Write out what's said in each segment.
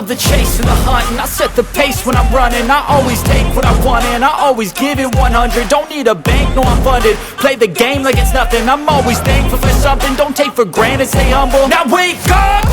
love the chase and the hunt, and I set the pace when I'm running. I always take what I want and I always give it 100. Don't need a bank, no I'm funded. Play the game like it's nothing. I'm always thankful for something. Don't take for granted, stay humble. Now wake up!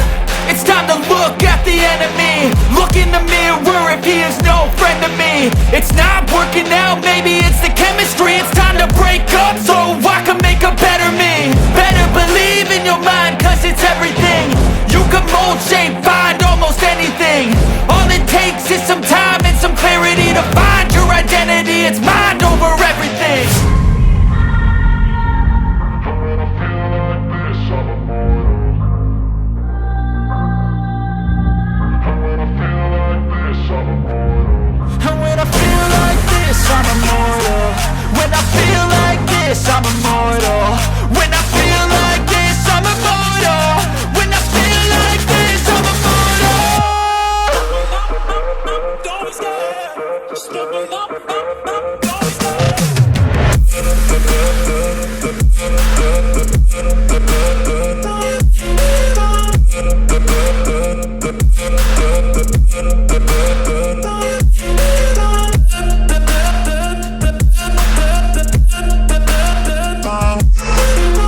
It's time to look at the enemy. Look in the mirror if he is no friend to me. It's not working out, maybe it's the chemistry. It's time to break up so I can make a better me. Better believe in your mind, cause it's everything. You can mold, shape, find almost anything. All it takes is some time and some clarity to find your identity. It's mind over everything. I'm immortal. When I feel like this, I'm immortal. When I feel like this, I'm immortal. When I feel like this, I'm immortal. Don't be scared. Just level up. Don't be scared.